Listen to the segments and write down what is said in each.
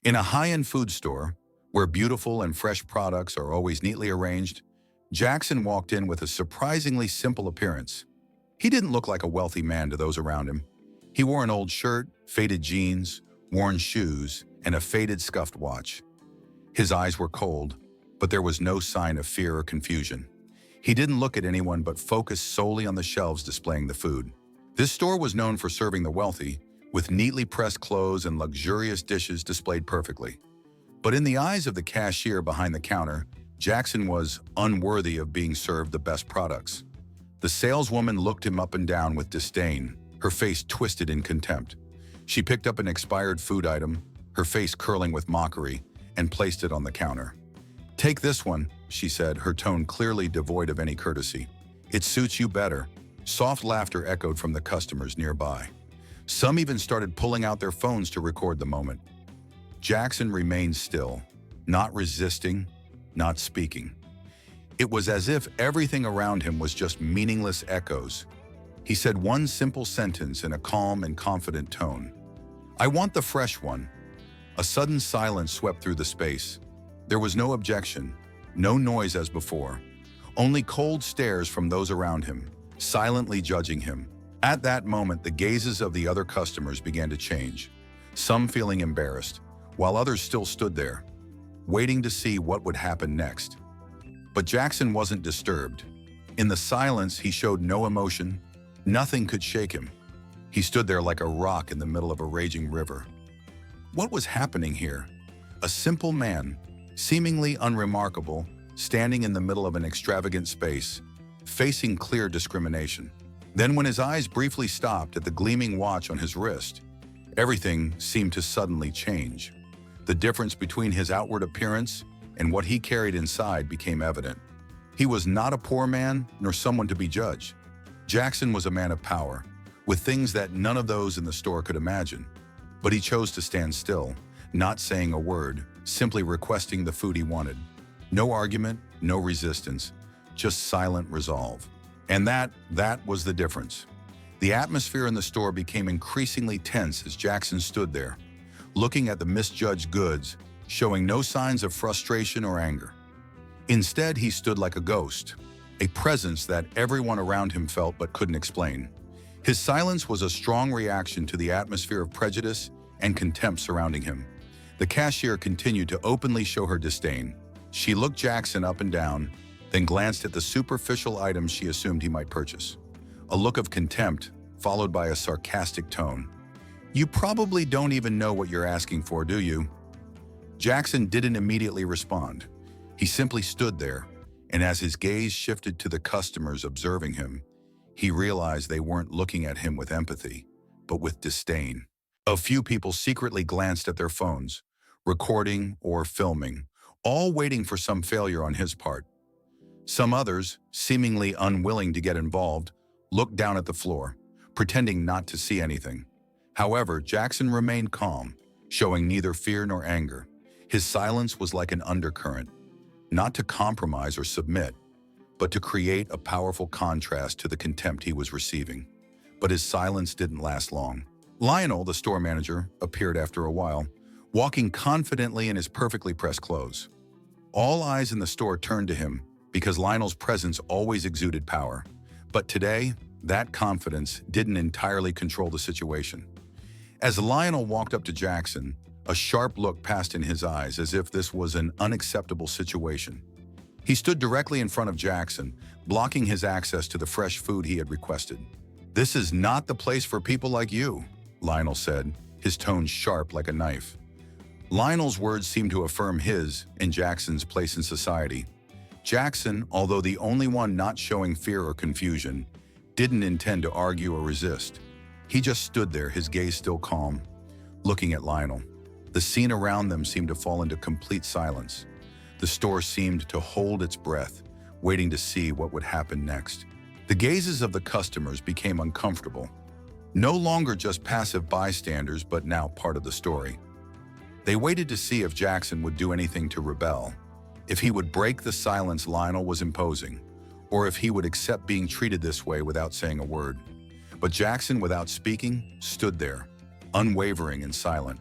In a high-end food store, where beautiful and fresh products are always neatly arranged, Jackson walked in with a surprisingly simple appearance. He didn't look like a wealthy man to those around him. He wore an old shirt, faded jeans, worn shoes, and a faded scuffed watch. His eyes were cold, but there was no sign of fear or confusion. He didn't look at anyone but focused solely on the shelves displaying the food. This store was known for serving the wealthy, with neatly pressed clothes and luxurious dishes displayed perfectly. But in the eyes of the cashier behind the counter, Jackson was unworthy of being served the best products. The saleswoman looked him up and down with disdain, her face twisted in contempt. She picked up an expired food item, her face curling with mockery, and placed it on the counter. "Take this one," she said, her tone clearly devoid of any courtesy. "It suits you better." Soft laughter echoed from the customers nearby. Some even started pulling out their phones to record the moment. Jackson remained still, not resisting, not speaking. It was as if everything around him was just meaningless echoes. He said one simple sentence in a calm and confident tone. "I want the fresh one." A sudden silence swept through the space. There was no objection, no noise as before, only cold stares from those around him, silently judging him. At that moment, the gazes of the other customers began to change, some feeling embarrassed, while others still stood there, waiting to see what would happen next. But Jackson wasn't disturbed. In the silence, he showed no emotion. Nothing could shake him. He stood there like a rock in the middle of a raging river. What was happening here? A simple man, seemingly unremarkable, standing in the middle of an extravagant space, facing clear discrimination. Then when his eyes briefly stopped at the gleaming watch on his wrist, everything seemed to suddenly change. The difference between his outward appearance and what he carried inside became evident. He was not a poor man, nor someone to be judged. Jackson was a man of power, with things that none of those in the store could imagine. But he chose to stand still, not saying a word, simply requesting the food he wanted. No argument, no resistance, just silent resolve. And that was the difference. The atmosphere in the store became increasingly tense as Jackson stood there, looking at the misjudged goods, showing no signs of frustration or anger. Instead, he stood like a ghost, a presence that everyone around him felt but couldn't explain. His silence was a strong reaction to the atmosphere of prejudice and contempt surrounding him. The cashier continued to openly show her disdain. She looked Jackson up and down, then glanced at the superficial items she assumed he might purchase. A look of contempt, followed by a sarcastic tone. "You probably don't even know what you're asking for, do you?" Jackson didn't immediately respond. He simply stood there, and as his gaze shifted to the customers observing him, he realized they weren't looking at him with empathy, but with disdain. A few people secretly glanced at their phones, recording or filming, all waiting for some failure on his part. Some others, seemingly unwilling to get involved, looked down at the floor, pretending not to see anything. However, Jackson remained calm, showing neither fear nor anger. His silence was like an undercurrent, not to compromise or submit, but to create a powerful contrast to the contempt he was receiving. But his silence didn't last long. Lionel, the store manager, appeared after a while, walking confidently in his perfectly pressed clothes. All eyes in the store turned to him because Lionel's presence always exuded power. But today, that confidence didn't entirely control the situation. As Lionel walked up to Jackson, a sharp look passed in his eyes as if this was an unacceptable situation. He stood directly in front of Jackson, blocking his access to the fresh food he had requested. "This is not the place for people like you," Lionel said, his tone sharp like a knife. Lionel's words seemed to affirm his and Jackson's place in society. Jackson, although the only one not showing fear or confusion, didn't intend to argue or resist. He just stood there, his gaze still calm, looking at Lionel. The scene around them seemed to fall into complete silence. The store seemed to hold its breath, waiting to see what would happen next. The gazes of the customers became uncomfortable. No longer just passive bystanders, but now part of the story. They waited to see if Jackson would do anything to rebel, if he would break the silence Lionel was imposing, or if he would accept being treated this way without saying a word. But Jackson, without speaking, stood there, unwavering and silent.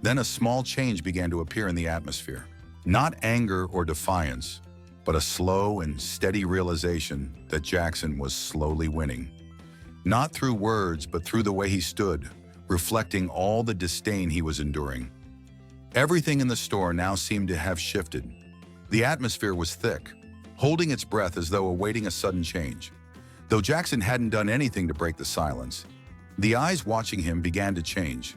Then a small change began to appear in the atmosphere. Not anger or defiance, but a slow and steady realization that Jackson was slowly winning. Not through words, but through the way he stood, reflecting all the disdain he was enduring. Everything in the store now seemed to have shifted. The atmosphere was thick, holding its breath as though awaiting a sudden change. Though Jackson hadn't done anything to break the silence, the eyes watching him began to change.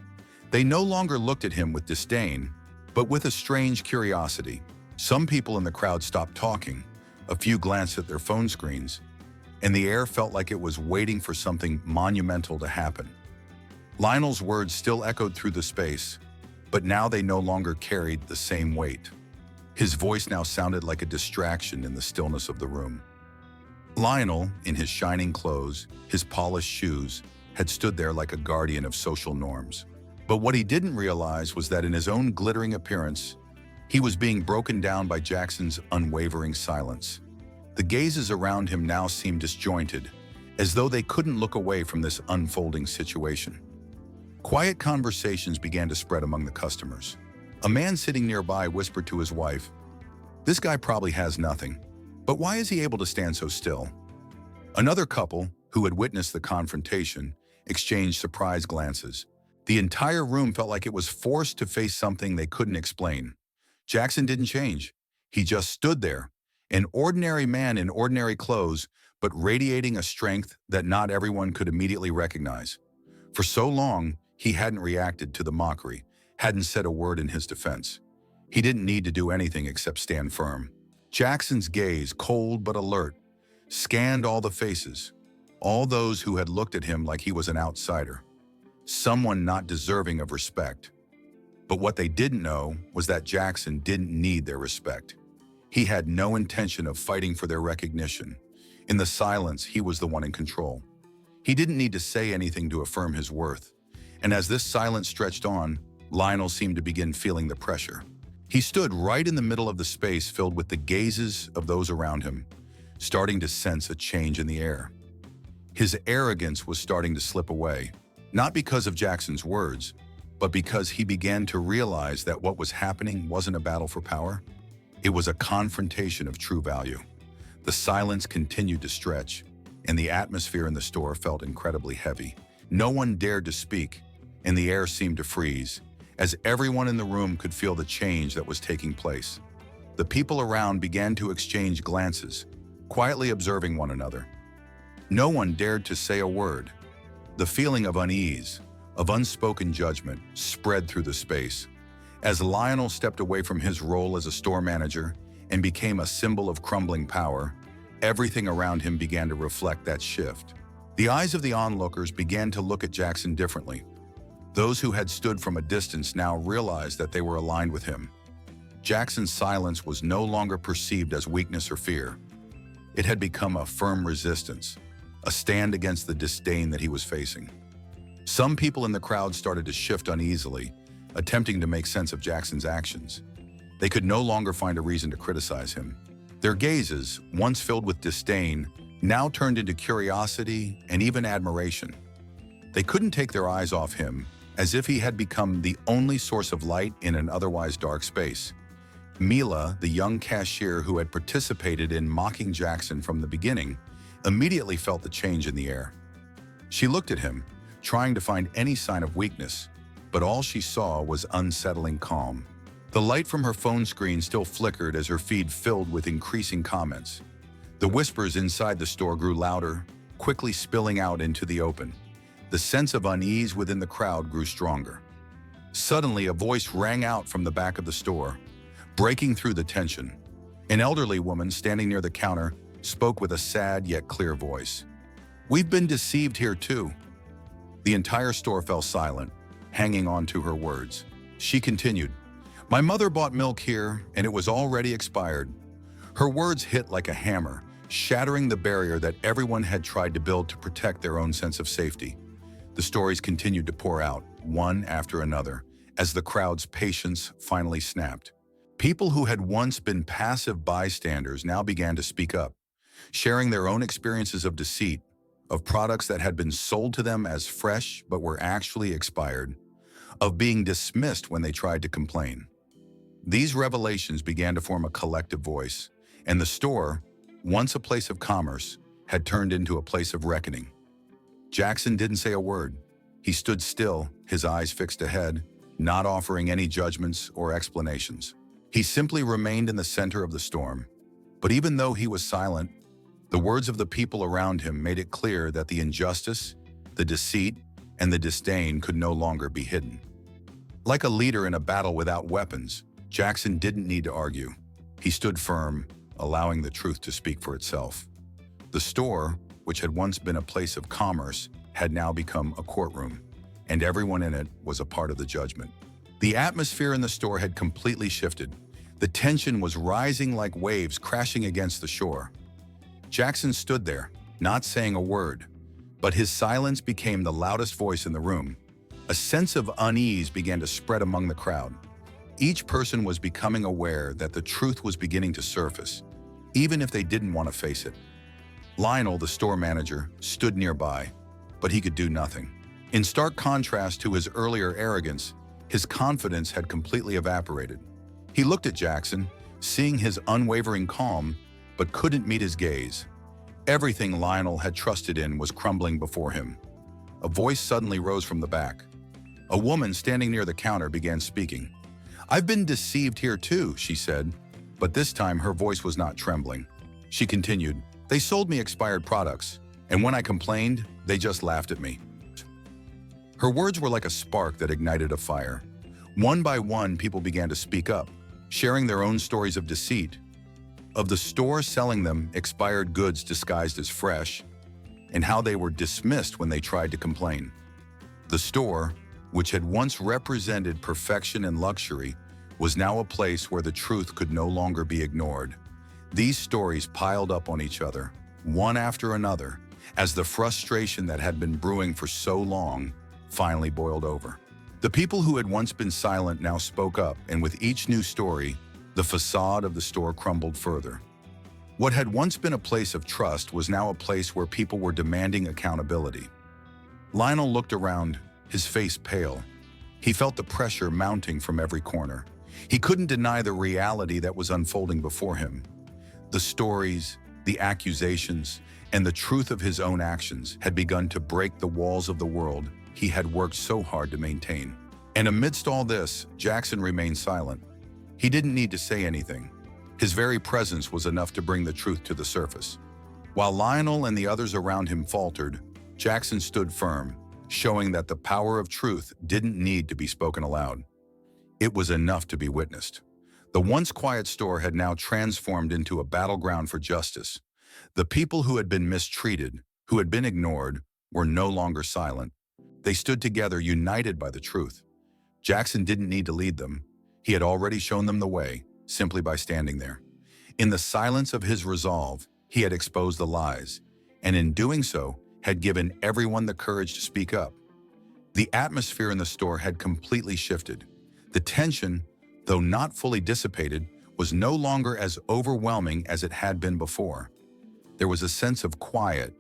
They no longer looked at him with disdain, but with a strange curiosity. Some people in the crowd stopped talking. A few glanced at their phone screens, and the air felt like it was waiting for something monumental to happen. Lionel's words still echoed through the space, but now they no longer carried the same weight. His voice now sounded like a distraction in the stillness of the room. Lionel, in his shining clothes, his polished shoes, had stood there like a guardian of social norms. But what he didn't realize was that in his own glittering appearance, he was being broken down by Jackson's unwavering silence. The gazes around him now seemed disjointed, as though they couldn't look away from this unfolding situation. Quiet conversations began to spread among the customers. A man sitting nearby whispered to his wife, "This guy probably has nothing, but why is he able to stand so still?" Another couple, who had witnessed the confrontation, exchanged surprised glances. The entire room felt like it was forced to face something they couldn't explain. Jackson didn't change. He just stood there, an ordinary man in ordinary clothes, but radiating a strength that not everyone could immediately recognize. For so long, he hadn't reacted to the mockery, hadn't said a word in his defense. He didn't need to do anything except stand firm. Jackson's gaze, cold but alert, scanned all the faces, all those who had looked at him like he was an outsider, someone not deserving of respect. But what they didn't know was that Jackson didn't need their respect. He had no intention of fighting for their recognition. In the silence, he was the one in control. He didn't need to say anything to affirm his worth. And as this silence stretched on, Lionel seemed to begin feeling the pressure. He stood right in the middle of the space filled with the gazes of those around him, starting to sense a change in the air. His arrogance was starting to slip away, not because of Jackson's words, but because he began to realize that what was happening wasn't a battle for power. It was a confrontation of true value. The silence continued to stretch, and the atmosphere in the store felt incredibly heavy. No one dared to speak, and the air seemed to freeze, as everyone in the room could feel the change that was taking place. The people around began to exchange glances, quietly observing one another. No one dared to say a word. The feeling of unease, of unspoken judgment, spread through the space. As Lionel stepped away from his role as a store manager and became a symbol of crumbling power, everything around him began to reflect that shift. The eyes of the onlookers began to look at Jackson differently. Those who had stood from a distance now realized that they were aligned with him. Jackson's silence was no longer perceived as weakness or fear. It had become a firm resistance, a stand against the disdain that he was facing. Some people in the crowd started to shift uneasily, attempting to make sense of Jackson's actions. They could no longer find a reason to criticize him. Their gazes, once filled with disdain, now turned into curiosity and even admiration. They couldn't take their eyes off him, as if he had become the only source of light in an otherwise dark space. Mila, the young cashier who had participated in mocking Jackson from the beginning, immediately felt the change in the air. She looked at him, trying to find any sign of weakness, but all she saw was unsettling calm. The light from her phone screen still flickered as her feed filled with increasing comments. The whispers inside the store grew louder, quickly spilling out into the open. The sense of unease within the crowd grew stronger. Suddenly, a voice rang out from the back of the store, breaking through the tension. An elderly woman standing near the counter spoke with a sad yet clear voice. "We've been deceived here too." The entire store fell silent, hanging on to her words. She continued, "My mother bought milk here, and it was already expired." Her words hit like a hammer, shattering the barrier that everyone had tried to build to protect their own sense of safety. The stories continued to pour out, one after another, as the crowd's patience finally snapped. People who had once been passive bystanders now began to speak up, sharing their own experiences of deceit, of products that had been sold to them as fresh but were actually expired. of being dismissed when they tried to complain. These revelations began to form a collective voice, and the store, once a place of commerce, had turned into a place of reckoning. Jackson didn't say a word. He stood still, his eyes fixed ahead, not offering any judgments or explanations. He simply remained in the center of the storm. But even though he was silent, the words of the people around him made it clear that the injustice, the deceit, and the disdain could no longer be hidden. Like a leader in a battle without weapons, Jackson didn't need to argue. He stood firm, allowing the truth to speak for itself. The store, which had once been a place of commerce, had now become a courtroom, and everyone in it was a part of the judgment. The atmosphere in the store had completely shifted. The tension was rising like waves crashing against the shore. Jackson stood there, not saying a word, but his silence became the loudest voice in the room. A sense of unease began to spread among the crowd. Each person was becoming aware that the truth was beginning to surface, even if they didn't want to face it. Lionel, the store manager, stood nearby, but he could do nothing. In stark contrast to his earlier arrogance, his confidence had completely evaporated. He looked at Jackson, seeing his unwavering calm, but couldn't meet his gaze. Everything Lionel had trusted in was crumbling before him. A voice suddenly rose from the back. A woman standing near the counter began speaking. "I've been deceived here too," she said, but this time her voice was not trembling. She continued, "They sold me expired products, and when I complained, they just laughed at me." Her words were like a spark that ignited a fire. One by one, people began to speak up, sharing their own stories of deceit, of the store selling them expired goods disguised as fresh, and how they were dismissed when they tried to complain. The store, which had once represented perfection and luxury, was now a place where the truth could no longer be ignored. These stories piled up on each other, one after another, as the frustration that had been brewing for so long finally boiled over. The people who had once been silent now spoke up, and with each new story, the facade of the store crumbled further. What had once been a place of trust was now a place where people were demanding accountability. Lionel looked around, his face pale. He felt the pressure mounting from every corner. He couldn't deny the reality that was unfolding before him. The stories, the accusations, and the truth of his own actions had begun to break the walls of the world he had worked so hard to maintain. And amidst all this, Jackson remained silent. He didn't need to say anything. His very presence was enough to bring the truth to the surface. While Lionel and the others around him faltered, Jackson stood firm, showing that the power of truth didn't need to be spoken aloud. It was enough to be witnessed. The once quiet store had now transformed into a battleground for justice. The people who had been mistreated, who had been ignored, were no longer silent. They stood together, united by the truth. Jackson didn't need to lead them. He had already shown them the way, simply by standing there. In the silence of his resolve, he had exposed the lies, and in doing so, had given everyone the courage to speak up. The atmosphere in the store had completely shifted. The tension, though not fully dissipated, was no longer as overwhelming as it had been before. There was a sense of quiet,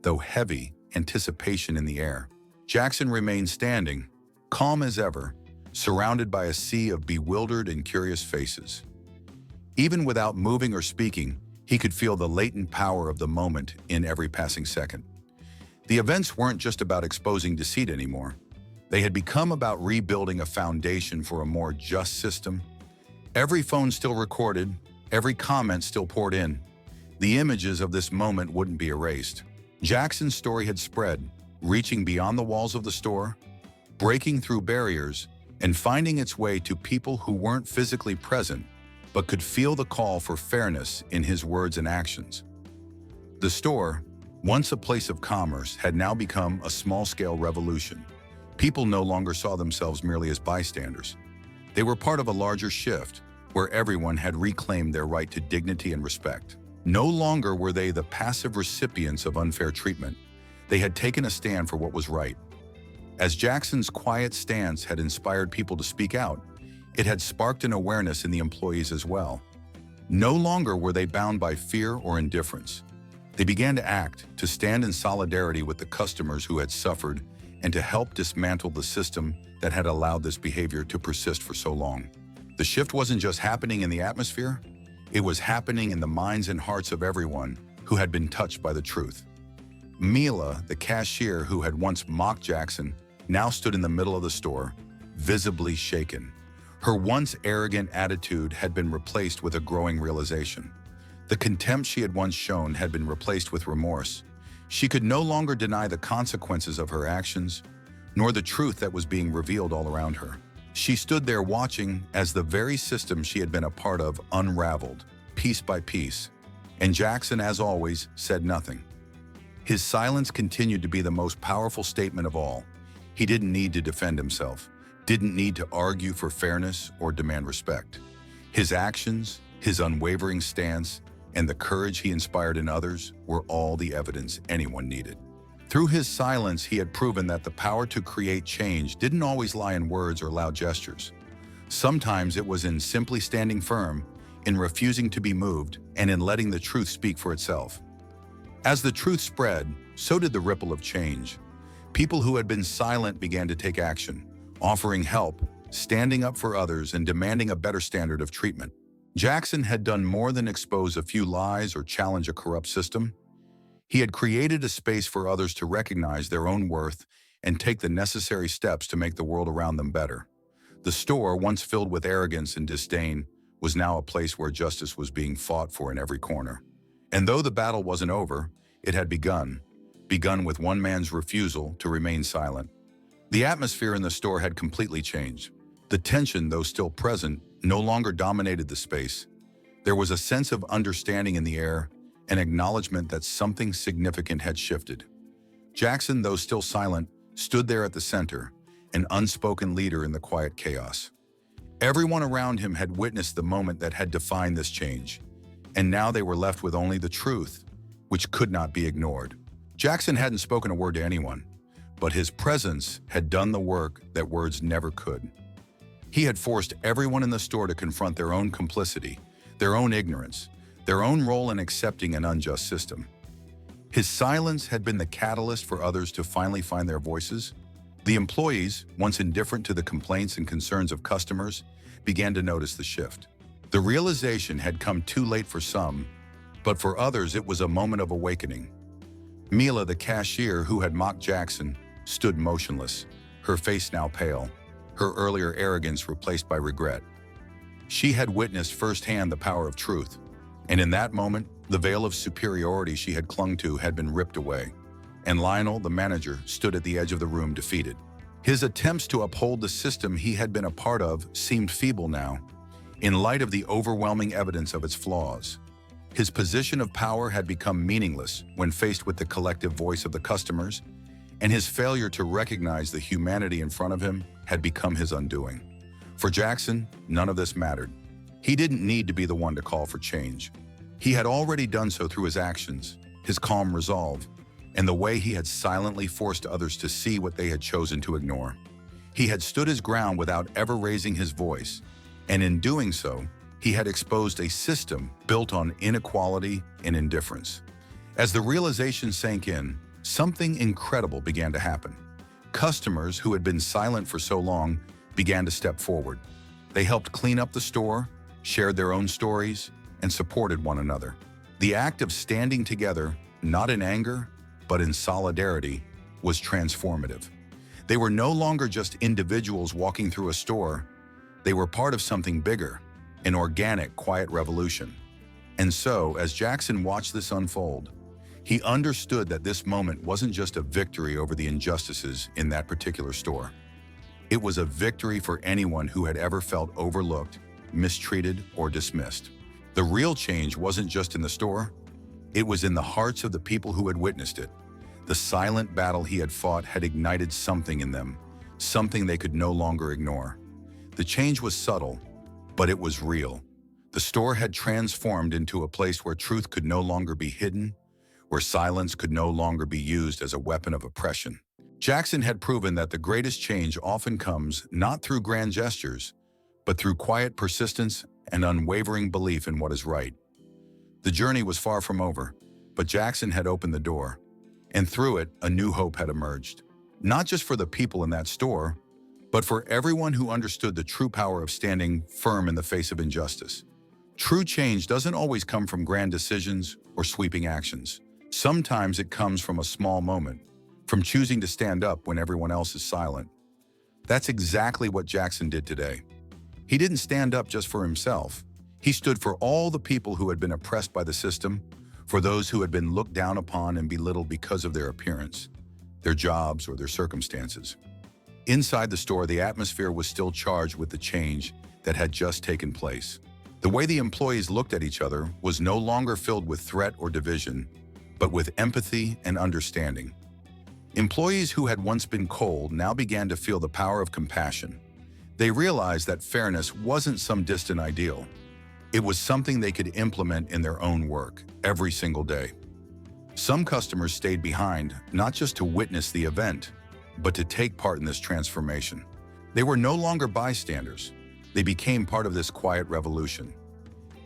though heavy, anticipation in the air. Jackson remained standing, calm as ever, surrounded by a sea of bewildered and curious faces. Even without moving or speaking, he could feel the latent power of the moment in every passing second. The events weren't just about exposing deceit anymore. They had become about rebuilding a foundation for a more just system. Every phone still recorded, every comment still poured in. The images of this moment wouldn't be erased. Jackson's story had spread, reaching beyond the walls of the store, breaking through barriers, and finding its way to people who weren't physically present, but could feel the call for fairness in his words and actions. The store, once a place of commerce, had now become a small-scale revolution. People no longer saw themselves merely as bystanders. They were part of a larger shift, where everyone had reclaimed their right to dignity and respect. No longer were they the passive recipients of unfair treatment. They had taken a stand for what was right. As Jackson's quiet stance had inspired people to speak out, it had sparked an awareness in the employees as well. No longer were they bound by fear or indifference. They began to act, to stand in solidarity with the customers who had suffered, and to help dismantle the system that had allowed this behavior to persist for so long. The shift wasn't just happening in the atmosphere, it was happening in the minds and hearts of everyone who had been touched by the truth. Mila, the cashier who had once mocked Jackson, now stood in the middle of the store, visibly shaken. Her once arrogant attitude had been replaced with a growing realization. The contempt she had once shown had been replaced with remorse. She could no longer deny the consequences of her actions, nor the truth that was being revealed all around her. She stood there watching as the very system she had been a part of unraveled, piece by piece, and Jackson, as always, said nothing. His silence continued to be the most powerful statement of all. He didn't need to defend himself, didn't need to argue for fairness or demand respect. His actions, his unwavering stance, and the courage he inspired in others were all the evidence anyone needed. Through his silence, he had proven that the power to create change didn't always lie in words or loud gestures. Sometimes it was in simply standing firm, in refusing to be moved, and in letting the truth speak for itself. As the truth spread, so did the ripple of change. People who had been silent began to take action, offering help, standing up for others, and demanding a better standard of treatment. Jackson had done more than expose a few lies or challenge a corrupt system. He had created a space for others to recognize their own worth and take the necessary steps to make the world around them better. The store, once filled with arrogance and disdain, was now a place where justice was being fought for in every corner. And though the battle wasn't over, it had begun with one man's refusal to remain silent. The atmosphere in the store had completely changed. The tension, though still present, no longer dominated the space. There was a sense of understanding in the air, an acknowledgement that something significant had shifted. Jackson, though still silent, stood there at the center, an unspoken leader in the quiet chaos. Everyone around him had witnessed the moment that had defined this change, and now they were left with only the truth, which could not be ignored. Jackson hadn't spoken a word to anyone, but his presence had done the work that words never could. He had forced everyone in the store to confront their own complicity, their own ignorance, their own role in accepting an unjust system. His silence had been the catalyst for others to finally find their voices. The employees, once indifferent to the complaints and concerns of customers, began to notice the shift. The realization had come too late for some, but for others it was a moment of awakening. Mila, the cashier who had mocked Jackson, stood motionless, her face now pale, her earlier arrogance replaced by regret. She had witnessed firsthand the power of truth, and in that moment, the veil of superiority she had clung to had been ripped away, and Lionel, the manager, stood at the edge of the room defeated. His attempts to uphold the system he had been a part of seemed feeble now, in light of the overwhelming evidence of its flaws. His position of power had become meaningless when faced with the collective voice of the customers, and his failure to recognize the humanity in front of him had become his undoing. For Jackson, none of this mattered. He didn't need to be the one to call for change. He had already done so through his actions, his calm resolve, and the way he had silently forced others to see what they had chosen to ignore. He had stood his ground without ever raising his voice, and in doing so, he had exposed a system built on inequality and indifference. As the realization sank in, something incredible began to happen. Customers who had been silent for so long began to step forward. They helped clean up the store, shared their own stories, and supported one another. The act of standing together, not in anger, but in solidarity, was transformative. They were no longer just individuals walking through a store. They were part of something bigger, an organic, quiet revolution. And so, as Jackson watched this unfold, he understood that this moment wasn't just a victory over the injustices in that particular store. It was a victory for anyone who had ever felt overlooked, mistreated, or dismissed. The real change wasn't just in the store, it was in the hearts of the people who had witnessed it. The silent battle he had fought had ignited something in them, something they could no longer ignore. The change was subtle, but it was real. The store had transformed into a place where truth could no longer be hidden, where silence could no longer be used as a weapon of oppression. Jackson had proven that the greatest change often comes not through grand gestures, but through quiet persistence and unwavering belief in what is right. The journey was far from over, but Jackson had opened the door, and through it, a new hope had emerged. not just for the people in that store, but for everyone who understood the true power of standing firm in the face of injustice. True change doesn't always come from grand decisions or sweeping actions. Sometimes it comes from a small moment, from choosing to stand up when everyone else is silent. That's exactly what Jackson did today. He didn't stand up just for himself. He stood for all the people who had been oppressed by the system, for those who had been looked down upon and belittled because of their appearance, their jobs, or their circumstances. Inside the store, the atmosphere was still charged with the change that had just taken place. The way the employees looked at each other was no longer filled with threat or division, but with empathy and understanding. Employees who had once been cold now began to feel the power of compassion. They realized that fairness wasn't some distant ideal. It was something they could implement in their own work every single day. Some customers stayed behind, not just to witness the event, but to take part in this transformation. They were no longer bystanders. They became part of this quiet revolution.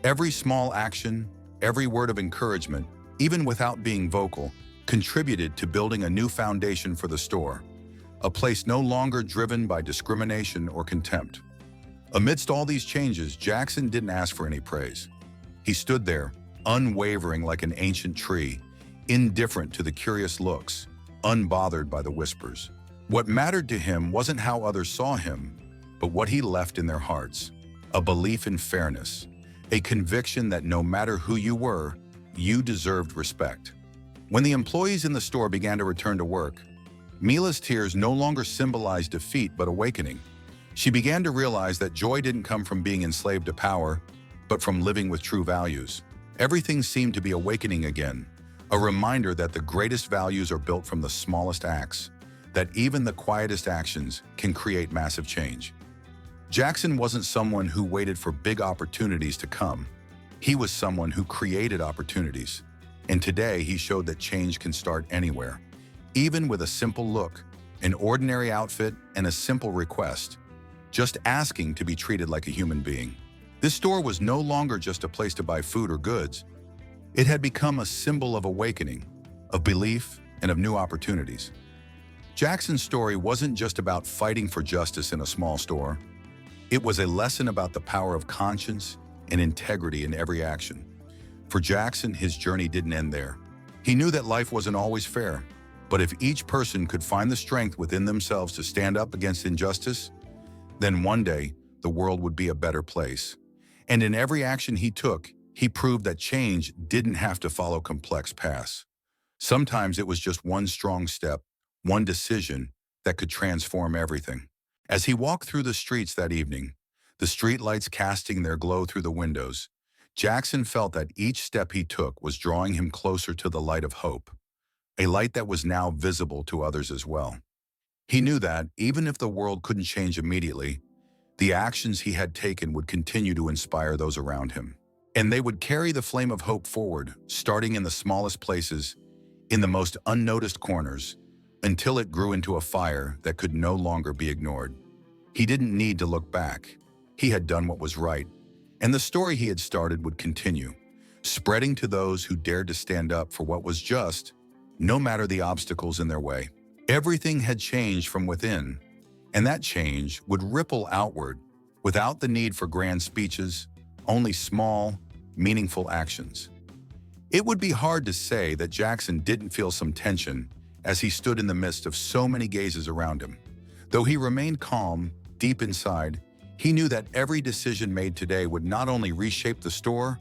Every small action, every word of encouragement, even without being vocal, contributed to building a new foundation for the store, a place no longer driven by discrimination or contempt. Amidst all these changes, Jackson didn't ask for any praise. He stood there, unwavering like an ancient tree, indifferent to the curious looks, unbothered by the whispers. What mattered to him wasn't how others saw him, but what he left in their hearts. A belief in fairness, a conviction that no matter who you were, you deserved respect. When the employees in the store began to return to work, Mila's tears no longer symbolized defeat but awakening. She began to realize that joy didn't come from being enslaved to power, but from living with true values. Everything seemed to be awakening again, a reminder that the greatest values are built from the smallest acts, that even the quietest actions can create massive change. Jackson wasn't someone who waited for big opportunities to come. He was someone who created opportunities. And today he showed that change can start anywhere. Even with a simple look, an ordinary outfit, and a simple request, just asking to be treated like a human being. This store was no longer just a place to buy food or goods. It had become a symbol of awakening, of belief, and of new opportunities. Jackson's story wasn't just about fighting for justice in a small store. It was a lesson about the power of conscience and integrity in every action. For Jackson, his journey didn't end there. He knew that life wasn't always fair, but if each person could find the strength within themselves to stand up against injustice, then one day the world would be a better place. And in every action he took, he proved that change didn't have to follow complex paths. Sometimes it was just one strong step, one decision that could transform everything. As he walked through the streets that evening, the streetlights casting their glow through the windows, Jackson felt that each step he took was drawing him closer to the light of hope, a light that was now visible to others as well. He knew that, even if the world couldn't change immediately, the actions he had taken would continue to inspire those around him. And they would carry the flame of hope forward, starting in the smallest places, in the most unnoticed corners, until it grew into a fire that could no longer be ignored. He didn't need to look back. He had done what was right, and the story he had started would continue, spreading to those who dared to stand up for what was just, no matter the obstacles in their way. Everything had changed from within, and that change would ripple outward without the need for grand speeches, only small, meaningful actions. It would be hard to say that Jackson didn't feel some tension as he stood in the midst of so many gazes around him. Though he remained calm, deep inside, he knew that every decision made today would not only reshape the store,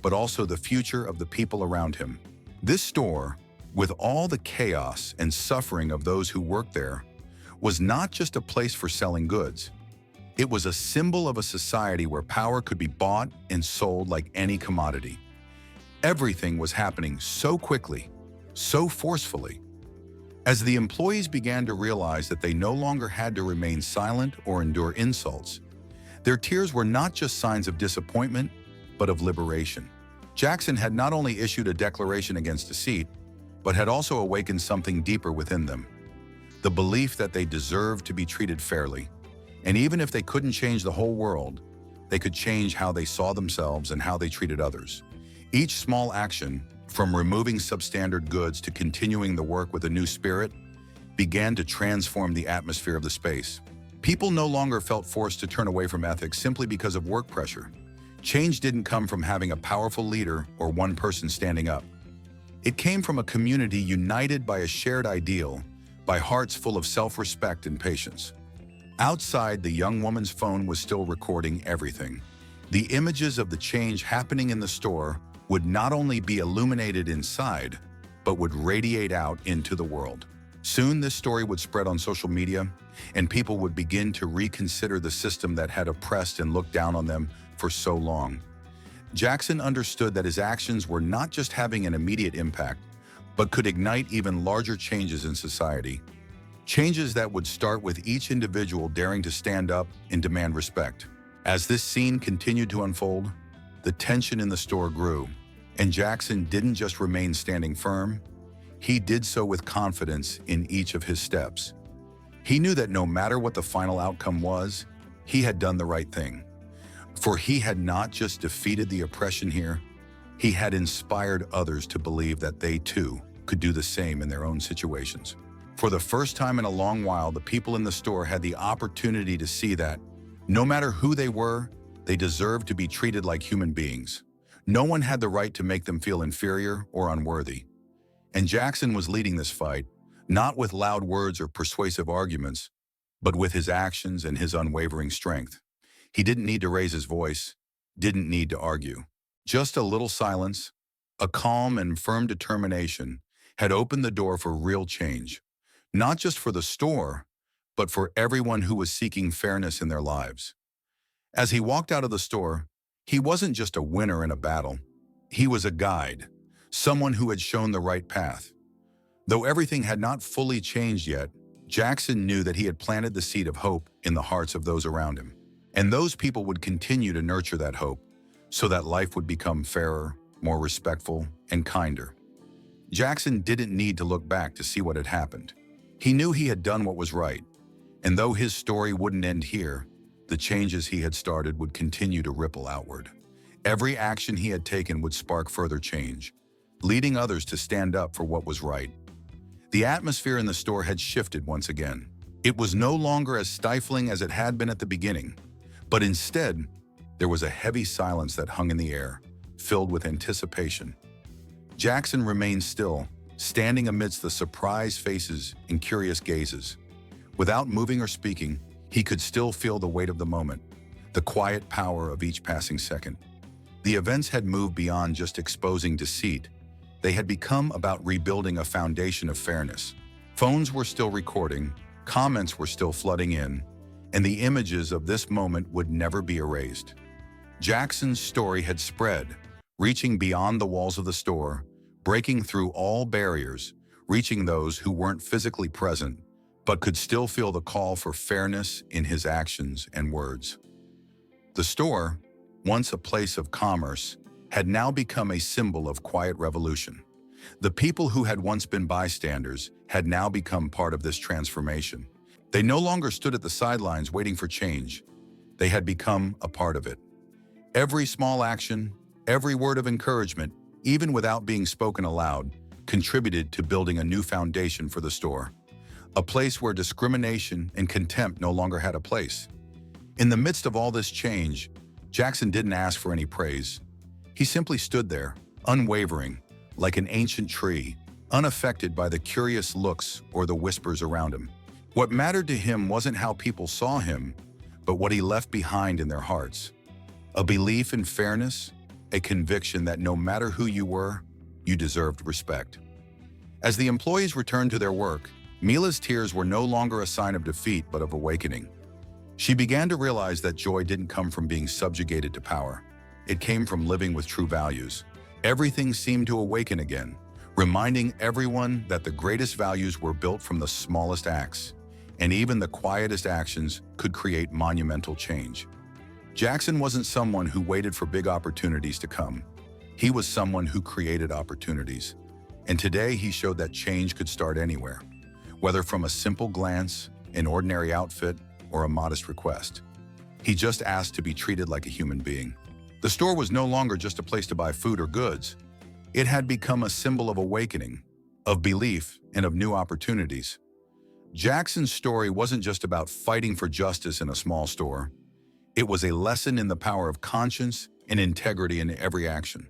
but also the future of the people around him. This store, with all the chaos and suffering of those who worked there, was not just a place for selling goods. It was a symbol of a society where power could be bought and sold like any commodity. Everything was happening so quickly, so forcefully. As the employees began to realize that they no longer had to remain silent or endure insults, their tears were not just signs of disappointment, but of liberation. Jackson had not only issued a declaration against deceit, but had also awakened something deeper within them. The belief that they deserved to be treated fairly. And even if they couldn't change the whole world, they could change how they saw themselves and how they treated others. Each small action, from removing substandard goods to continuing the work with a new spirit, began to transform the atmosphere of the space. People no longer felt forced to turn away from ethics simply because of work pressure. Change didn't come from having a powerful leader or one person standing up. It came from a community united by a shared ideal, by hearts full of self-respect and patience. Outside, the young woman's phone was still recording everything. The images of the change happening in the store would not only be illuminated inside, but would radiate out into the world. Soon, this story would spread on social media, and people would begin to reconsider the system that had oppressed and looked down on them for so long. Jackson understood that his actions were not just having an immediate impact, but could ignite even larger changes in society. Changes that would start with each individual daring to stand up and demand respect. As this scene continued to unfold, the tension in the store grew, and Jackson didn't just remain standing firm, he did so with confidence in each of his steps. He knew that no matter what the final outcome was, he had done the right thing. For he had not just defeated the oppression here, he had inspired others to believe that they too could do the same in their own situations. For the first time in a long while, the people in the store had the opportunity to see that, no matter who they were, they deserved to be treated like human beings. No one had the right to make them feel inferior or unworthy. And Jackson was leading this fight, not with loud words or persuasive arguments, but with his actions and his unwavering strength. He didn't need to raise his voice, didn't need to argue. Just a little silence, a calm and firm determination had opened the door for real change, not just for the store, but for everyone who was seeking fairness in their lives. As he walked out of the store, he wasn't just a winner in a battle. He was a guide, someone who had shown the right path. Though everything had not fully changed yet, Jackson knew that he had planted the seed of hope in the hearts of those around him. And those people would continue to nurture that hope so that life would become fairer, more respectful, and kinder. Jackson didn't need to look back to see what had happened. He knew he had done what was right, and though his story wouldn't end here, the changes he had started would continue to ripple outward. Every action he had taken would spark further change, leading others to stand up for what was right. The atmosphere in the store had shifted once again. It was no longer as stifling as it had been at the beginning, but instead, there was a heavy silence that hung in the air, filled with anticipation. Jackson remained still, standing amidst the surprised faces and curious gazes. Without moving or speaking, he could still feel the weight of the moment, the quiet power of each passing second. The events had moved beyond just exposing deceit. They had become about rebuilding a foundation of fairness. Phones were still recording, comments were still flooding in, and the images of this moment would never be erased. Jackson's story had spread, reaching beyond the walls of the store, breaking through all barriers, reaching those who weren't physically present, but could still feel the call for fairness in his actions and words. The store, once a place of commerce, had now become a symbol of quiet revolution. The people who had once been bystanders had now become part of this transformation. They no longer stood at the sidelines waiting for change. They had become a part of it. Every small action, every word of encouragement, even without being spoken aloud, contributed to building a new foundation for the store. A place where discrimination and contempt no longer had a place. In the midst of all this change, Jackson didn't ask for any praise. He simply stood there, unwavering, like an ancient tree, unaffected by the curious looks or the whispers around him. What mattered to him wasn't how people saw him, but what he left behind in their hearts. A belief in fairness, a conviction that no matter who you were, you deserved respect. As the employees returned to their work, Mila's tears were no longer a sign of defeat but of awakening. She began to realize that joy didn't come from being subjugated to power. It came from living with true values. Everything seemed to awaken again, reminding everyone that the greatest values were built from the smallest acts, and even the quietest actions could create monumental change. Jackson wasn't someone who waited for big opportunities to come. He was someone who created opportunities. And today he showed that change could start anywhere, whether from a simple glance, an ordinary outfit, or a modest request. He just asked to be treated like a human being. The store was no longer just a place to buy food or goods. It had become a symbol of awakening, of belief, and of new opportunities. Jackson's story wasn't just about fighting for justice in a small store. It was a lesson in the power of conscience and integrity in every action.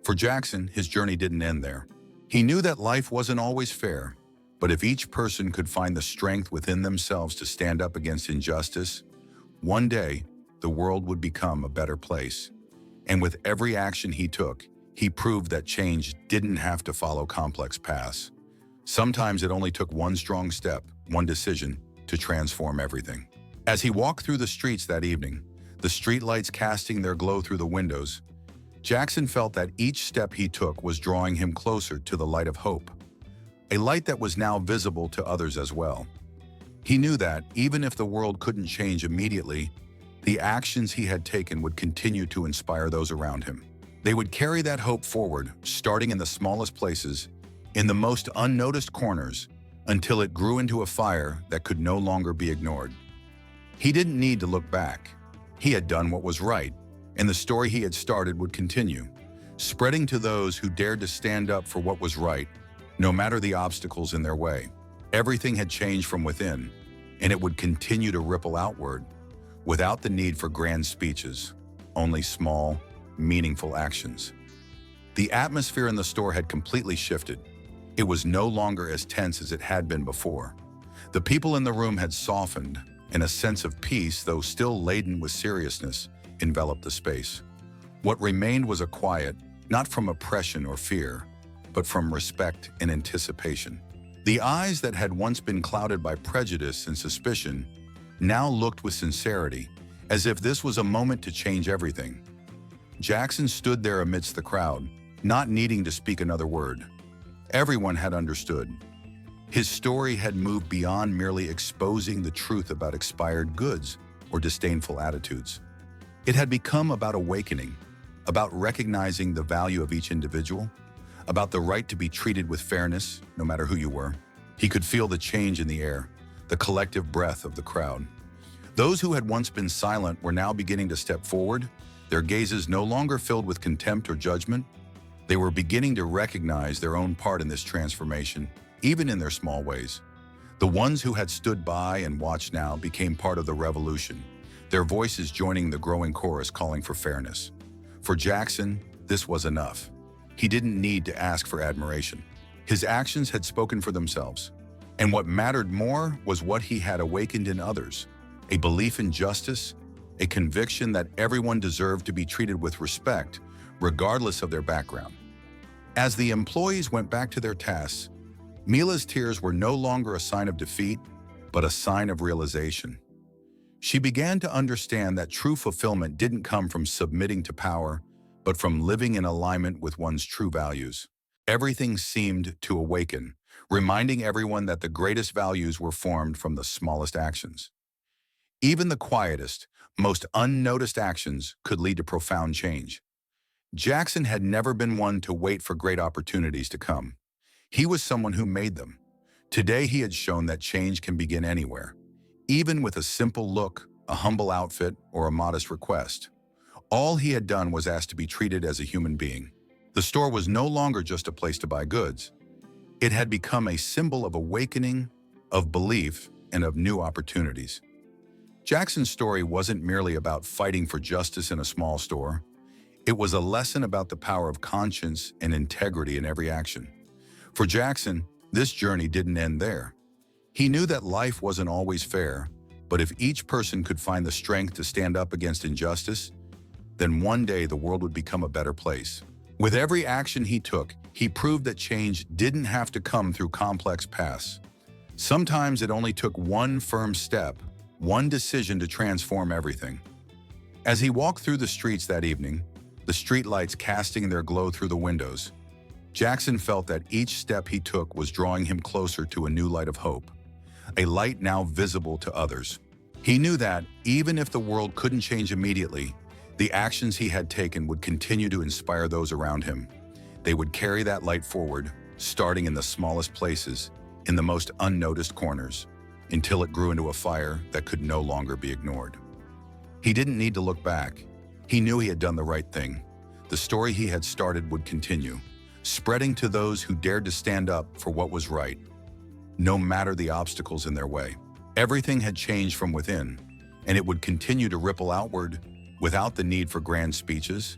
For Jackson, his journey didn't end there. He knew that life wasn't always fair, but if each person could find the strength within themselves to stand up against injustice, one day the world would become a better place. And with every action he took, he proved that change didn't have to follow complex paths. Sometimes it only took one strong step, one decision, to transform everything. As he walked through the streets that evening, the streetlights casting their glow through the windows, Jackson felt that each step he took was drawing him closer to the light of hope, a light that was now visible to others as well. He knew that, even if the world couldn't change immediately, the actions he had taken would continue to inspire those around him. They would carry that hope forward, starting in the smallest places, in the most unnoticed corners, until it grew into a fire that could no longer be ignored. He didn't need to look back. He had done what was right, and the story he had started would continue, spreading to those who dared to stand up for what was right, no matter the obstacles in their way. Everything had changed from within, and it would continue to ripple outward, without the need for grand speeches, only small, meaningful actions. The atmosphere in the store had completely shifted. It was no longer as tense as it had been before. The people in the room had softened, and a sense of peace, though still laden with seriousness, enveloped the space. What remained was a quiet, not from oppression or fear, but from respect and anticipation. The eyes that had once been clouded by prejudice and suspicion now looked with sincerity, as if this was a moment to change everything. Jackson stood there amidst the crowd, not needing to speak another word. Everyone had understood. His story had moved beyond merely exposing the truth about expired goods or disdainful attitudes. It had become about awakening, about recognizing the value of each individual, about the right to be treated with fairness, no matter who you were. He could feel the change in the air, the collective breath of the crowd. Those who had once been silent were now beginning to step forward, their gazes no longer filled with contempt or judgment. They were beginning to recognize their own part in this transformation, even in their small ways. The ones who had stood by and watched now became part of the revolution, their voices joining the growing chorus calling for fairness. For Jackson, this was enough. He didn't need to ask for admiration. His actions had spoken for themselves. And what mattered more was what he had awakened in others, a belief in justice, a conviction that everyone deserved to be treated with respect, regardless of their background. As the employees went back to their tasks, Mila's tears were no longer a sign of defeat, but a sign of realization. She began to understand that true fulfillment didn't come from submitting to power, but from living in alignment with one's true values. Everything seemed to awaken, reminding everyone that the greatest values were formed from the smallest actions. Even the quietest, most unnoticed actions could lead to profound change. Jackson had never been one to wait for great opportunities to come. He was someone who made them. Today he had shown that change can begin anywhere, even with a simple look, a humble outfit, or a modest request. All he had done was ask to be treated as a human being. The store was no longer just a place to buy goods. It had become a symbol of awakening, of belief, and of new opportunities. Jackson's story wasn't merely about fighting for justice in a small store. It was a lesson about the power of conscience and integrity in every action. For Jackson, this journey didn't end there. He knew that life wasn't always fair, but if each person could find the strength to stand up against injustice, then one day the world would become a better place. With every action he took, he proved that change didn't have to come through complex paths. Sometimes it only took one firm step, one decision to transform everything. As he walked through the streets that evening, the streetlights casting their glow through the windows, Jackson felt that each step he took was drawing him closer to a new light of hope, a light now visible to others. He knew that, even if the world couldn't change immediately, the actions he had taken would continue to inspire those around him. They would carry that light forward, starting in the smallest places, in the most unnoticed corners, until it grew into a fire that could no longer be ignored. He didn't need to look back. He knew he had done the right thing. The story he had started would continue, spreading to those who dared to stand up for what was right. no matter the obstacles in their way. Everything had changed from within, and it would continue to ripple outward without the need for grand speeches,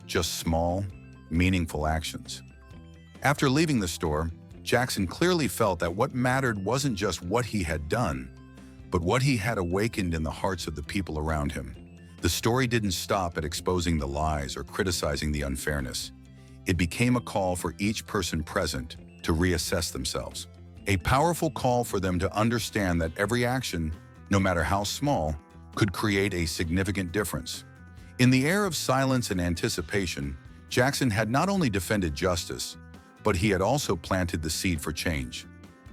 just small, meaningful actions. After leaving the store, Jackson clearly felt that what mattered wasn't just what he had done, but what he had awakened in the hearts of the people around him. The story didn't stop at exposing the lies or criticizing the unfairness. It became a call for each person present to reassess themselves. A powerful call for them to understand that every action, no matter how small, could create a significant difference. In the air of silence and anticipation, Jackson had not only defended justice, but he had also planted the seed for change.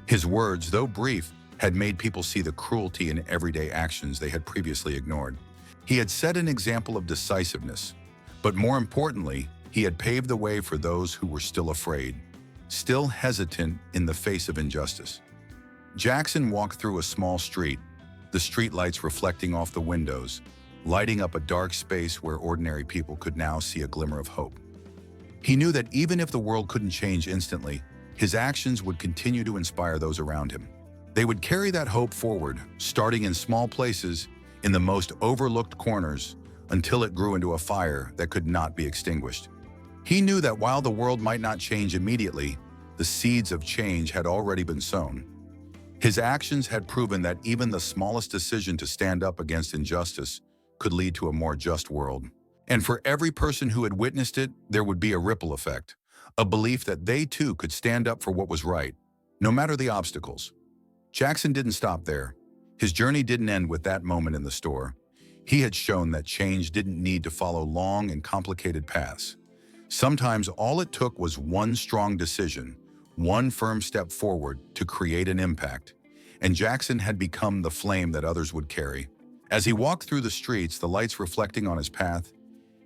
His words, though brief, had made people see the cruelty in everyday actions they had previously ignored. He had set an example of decisiveness, but more importantly, he had paved the way for those who were still afraid, still hesitant in the face of injustice. Jackson walked through a small street, the streetlights reflecting off the windows, lighting up a dark space where ordinary people could now see a glimmer of hope. He knew that even if the world couldn't change instantly, his actions would continue to inspire those around him. They would carry that hope forward, starting in small places, in the most overlooked corners, until it grew into a fire that could not be extinguished. He knew that while the world might not change immediately, the seeds of change had already been sown. His actions had proven that even the smallest decision to stand up against injustice could lead to a more just world. And for every person who had witnessed it, there would be a ripple effect, a belief that they too could stand up for what was right, no matter the obstacles. Jackson didn't stop there. His journey didn't end with that moment in the store. He had shown that change didn't need to follow long and complicated paths. Sometimes all it took was one strong decision, one firm step forward to create an impact. And Jackson had become the flame that others would carry. As he walked through the streets, the lights reflecting on his path,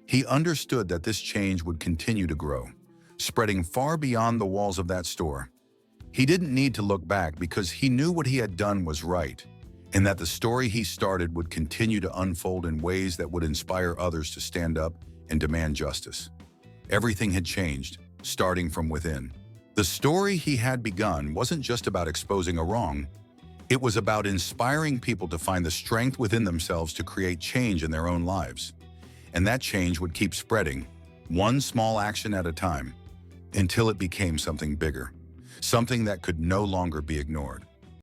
he understood that this change would continue to grow, spreading far beyond the walls of that store. He didn't need to look back because he knew what he had done was right, and that the story he started would continue to unfold in ways that would inspire others to stand up and demand justice. Everything had changed, starting from within. The story he had begun wasn't just about exposing a wrong. It was about inspiring people to find the strength within themselves to create change in their own lives. And that change would keep spreading, one small action at a time, until it became something bigger, something that could no longer be ignored.